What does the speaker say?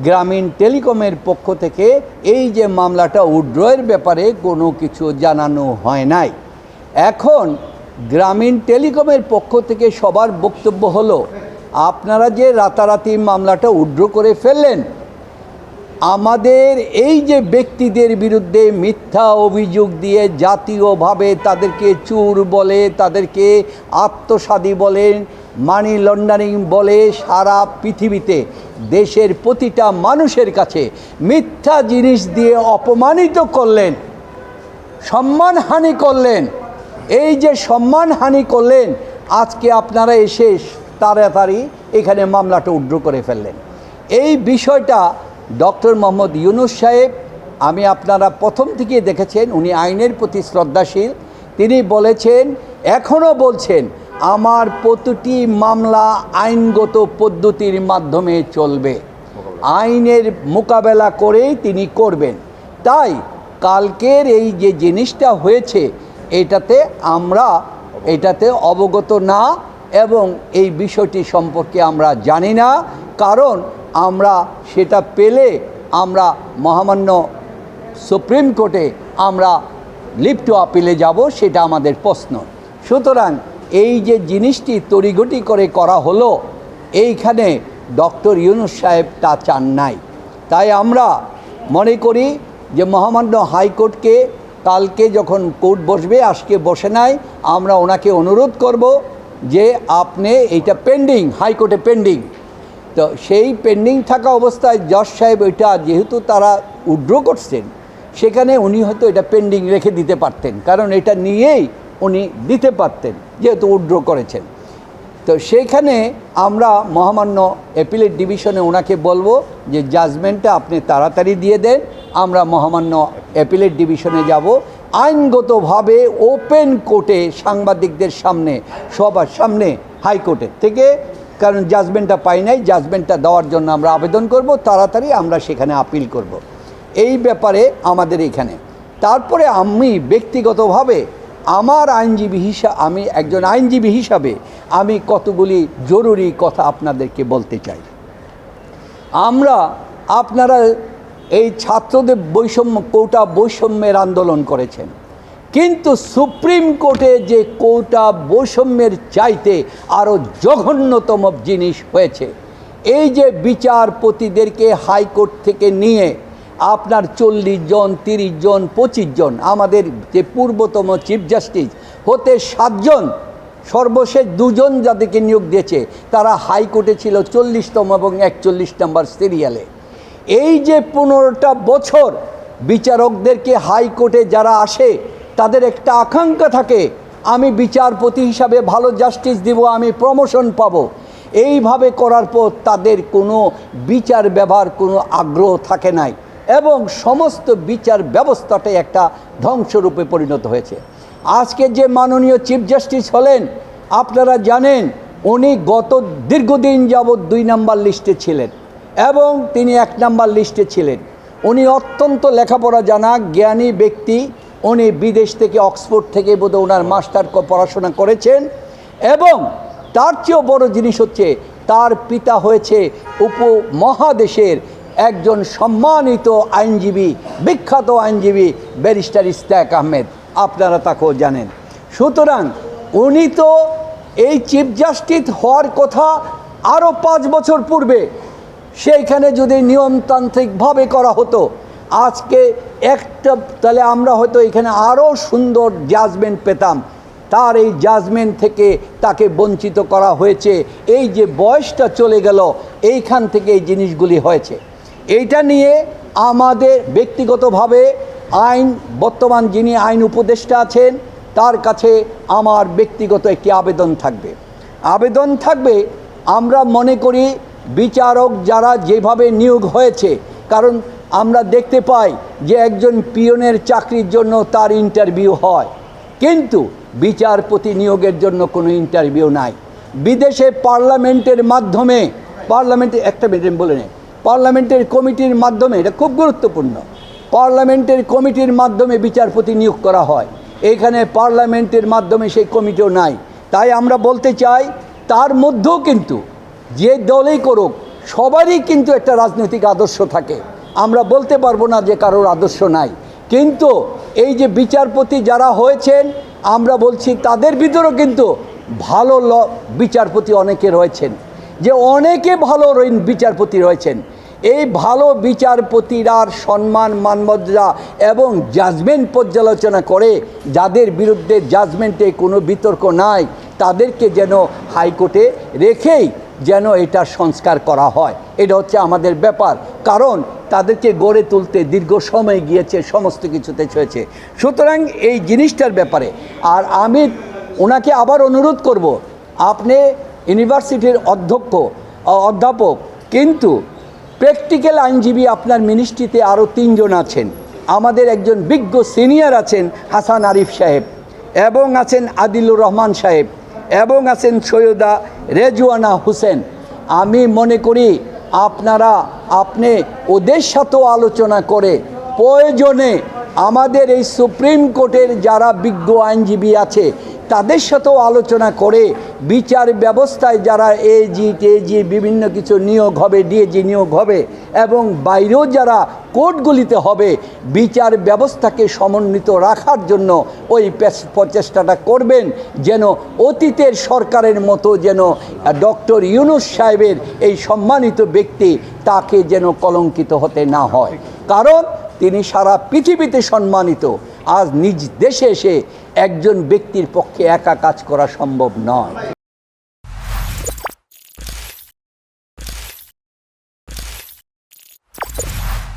গ্রামীণ টেলিকমের পক্ষ থেকে এই যে মামলাটা উইথড্রয়ের ব্যাপারে কোনো কিছু জানানো হয় নাই। এখন গ্রামীণ টেলিকমের পক্ষ থেকে সবার বক্তব্য হলো, আপনারা যে রাতারাতি মামলাটা উইথড্র করে ফেললেন, আমাদের এই যে ব্যক্তিদের বিরুদ্ধে মিথ্যা অভিযোগ দিয়ে জাতীয়ভাবে তাদেরকে চোর বলে, তাদেরকে আত্মসাদী বলেন, মানি লন্ডারিং বলে, সারা পৃথিবীতে দেশের প্রতিটা মানুষের কাছে মিথ্যা জিনিস দিয়ে অপমানিত করলেন, সম্মানহানি করলেন। এই যে সম্মানহানি করলেন, আজকে আপনারা এসে তাড়াতাড়ি এখানে মামলাটা উইথড্র করে ফেললেন। এই বিষয়টা ডক্টর মোহাম্মদ ইউনূস সাহেব, আমি আপনারা প্রথম থেকে দেখেছেন উনি আইনের প্রতি শ্রদ্ধাশীল। তিনি বলেছেন, এখনও বলছেন, আমার প্রতিটি মামলা আইনগত পদ্ধতির মাধ্যমে চলবে, আইনের মোকাবেলা করেই তিনি করবেন। তাই কালকের এই যে জিনিসটা হয়েছে আমরা এটাতে অবগত না, এবং এই বিষয়টি সম্পর্কে আমরা জানি না। কারণ আমরা সেটা পেলে আমরা মহামান্য সুপ্রিম কোর্টে আমরা লিভ টু আপিলে যাব, সেটা আমাদের প্রশ্ন। সুতরাং এই যে জিনিসটি তড়িঘড়ি করে করা হলো, এইখানে ডক্টর ইউনূস সাহেব তা চান নাই। তাই আমরা মনে করি যে মহামান্য হাইকোর্টকে কালকে যখন কোর্ট বসবে, আজকে বসে নাই, আমরা ওনাকে অনুরোধ করব যে আপনি এইটা পেন্ডিং, হাইকোর্টে পেন্ডিং, তো সেই পেন্ডিং থাকা অবস্থায় জজ সাহেব ওইটা যেহেতু তারা উইথড্র করছেন, সেখানে উনি হয়তো এটা পেন্ডিং রেখে দিতে পারতেন, কারণ এটা নিয়েই উনি দিতে পারতেন যেহেতু উইথড্র করেছেন। তো সেইখানে আমরা মহামান্য অ্যাপিলেট ডিভিশনে ওনাকে বলবো যে জাজমেন্টটা আপনি তাড়াতাড়ি দিয়ে দেন, আমরা মহামান্য অ্যাপিলেট ডিভিশনে যাব, আইনগতভাবে ওপেন কোর্টে সাংবাদিকদের সামনে, সবার সামনে হাইকোর্টের থেকে, কারণ জাজমেন্টটা পাই নাই, জাজমেন্টটা দেওয়ার জন্য আমরা আবেদন করব, তাড়াতাড়ি আমরা সেখানে আপিল করব। এই ব্যাপারে আমাদের এখানে তারপরে আমি ব্যক্তিগতভাবে আমার আমি একজন আইনজীবী হিসাবে আমি কতগুলি জরুরি কথা আপনাদেরকে বলতে চাই। আপনারা এই ছাত্রদের কোটা বৈষম্যের আন্দোলন করেছেন, কিন্তু সুপ্রিম কোর্টে যে কোটা বৈষম্যের চাইতে আরও জঘন্যতম জিনিস হয়েছে। এই যে বিচারপতিদেরকে হাইকোর্ট থেকে নিয়ে আপনার 40 জন, 30 জন, 25 জন, আমাদের যে পূর্বতম চিফ জাস্টিস হতে 7 জন, সর্বশেষ 2 জন যাদেরকে নিয়োগ দিয়েছে তারা হাইকোর্টে ছিল 40তম এবং 41 নম্বর সিরিয়ালে। এই যে 15টা বছর বিচারকদেরকে হাইকোর্টে যারা আসে, তাদের একটা আকাঙ্ক্ষা থাকে, আমি বিচারপতি হিসাবে ভালো জাস্টিস দিব, আমি প্রমোশন পাব। এইভাবে করার পর তাদের কোনো বিচার ব্যবহার কোনো আগ্রহ থাকে নাই, এবং সমস্ত বিচার ব্যবস্থাটাই একটা ধ্বংসরূপে পরিণত হয়েছে। আজকে যে মাননীয় চিফ জাস্টিস হলেন, আপনারা জানেন উনি গত দীর্ঘদিন যাবৎ 2 নাম্বার লিস্টে ছিলেন এবং তিনি 1 নাম্বার লিস্টে ছিলেন। উনি অত্যন্ত লেখাপড়া জানা জ্ঞানী ব্যক্তি। উনি বিদেশ থেকে, অক্সফোর্ড থেকে বোধহয় ওনার মাস্টার পড়াশোনা করেছেন, এবং তার চেয়েও বড় জিনিস হচ্ছে তার পিতা হয়েছে উপমহাদেশের একজন সম্মানিত আইনজীবী, বিখ্যাত আইনজীবী ব্যারিস্টার ইশতিয়াক আহমেদ, আপনারা তাকেও জানেন। সুতরাং উনি তো এই চিফ জাস্টিস হওয়ার কথা আরও 5 বছর পূর্বে, সেইখানে যদি নিয়মতান্ত্রিকভাবে করা হতো আজকে তাহলে আমরা হয়তো এখানে আরও সুন্দর জাজমেন্ট পেতাম। তার এই জাজমেন্ট থেকে তাকে বঞ্চিত করা হয়েছে। এই যে বয়সটা চলে গেল, এইখান থেকে এই জিনিসগুলি হয়েছে। এইটা নিয়ে আমাদের ব্যক্তিগতভাবে বর্তমান যিনি আইন উপদেষ্টা আছেন তার কাছে আমার ব্যক্তিগত একটি আবেদন থাকবে। আমরা মনে করি বিচারক যারা যেভাবে নিয়োগ হয়েছে, কারণ আমরা দেখতে পাই যে একজন পিয়নের চাকরির জন্য তার ইন্টারভিউ হয়, কিন্তু বিচারপতি নিয়োগের জন্য কোনো ইন্টারভিউ নাই। বিদেশে পার্লামেন্টের মাধ্যমে, পার্লামেন্টের কমিটির মাধ্যমে, এটা খুব গুরুত্বপূর্ণ, পার্লামেন্টের কমিটির মাধ্যমে বিচারপতি নিয়োগ করা হয়। এখানে পার্লামেন্টের মাধ্যমে সেই কমিটিও নাই। তাই আমরা বলতে চাই, তার মধ্যেও কিন্তু যে দলই করুক, সবারই কিন্তু একটা রাজনৈতিক আদর্শ থাকে, আমরা বলতে পারবো না যে কারোর আদর্শ নাই, কিন্তু এই যে বিচারপতি যারা হয়েছেন আমরা বলছি তাদের ভিতরেও কিন্তু ভালো বিচারপতি অনেকে রয়েছেন, যে অনেকে ভালো বিচারপতি রয়েছেন। এই ভালো বিচারপতিরার সম্মান মানমর্যাদা এবং জাজমেন্ট পর্যালোচনা করে যাদের বিরুদ্ধে জাজমেন্টে কোনো বিতর্ক নাই তাদেরকে যেন হাইকোর্টে রেখেই যেন এটা সংস্কার করা হয়। এটা হচ্ছে আমাদের ব্যাপার, কারণ তাদেরকে গড়ে তুলতে দীর্ঘ সময় গিয়েছে, সমস্ত কিছুতে হয়েছে। সুতরাং এই জিনিসটার ব্যাপারে আর আমি ওনাকে আবার অনুরোধ করব, আপনি ইউনিভার্সিটির অধ্যাপক, কিন্তু প্র্যাকটিক্যাল আইনজীবী আপনার মিনিস্ট্রিতে আরও 3 জন আছেন। আমাদের একজন বিজ্ঞ সিনিয়র আছেন হাসান আরিফ সাহেব, এবং আছেন আদিলুর রহমান সাহেব, এবং আছেন সৈয়দা রেজওয়ানা হোসেন। আমি মনে করি আপনি ওদের সাথেও আলোচনা করে প্রয়োজনে আমাদের এই সুপ্রিম কোর্টের যারা বিজ্ঞ আইনজীবী আছে তাদের সাথেও আলোচনা করে বিচার ব্যবস্থায় যারা এজি বিভিন্ন কিছু নিয়োগ হবে, ডিএজি নিয়োগ হবে, এবং বাইরেও যারা কোর্টগুলিতে হবে, বিচার ব্যবস্থাকে সমন্বিত রাখার জন্য ওই প্রচেষ্টাটা করবেন, যেন অতীতের সরকারের মতো যেন ডক্টর ইউনূস সাহেবের এই সম্মানিত ব্যক্তি তাকে যেন কলঙ্কিত হতে না হয়। কারণ তিনি সারা পৃথিবীতে সম্মানিত, আজ নিজ দেশে এসে একজন ব্যক্তির পক্ষে একা কাজ করা সম্ভব নয়।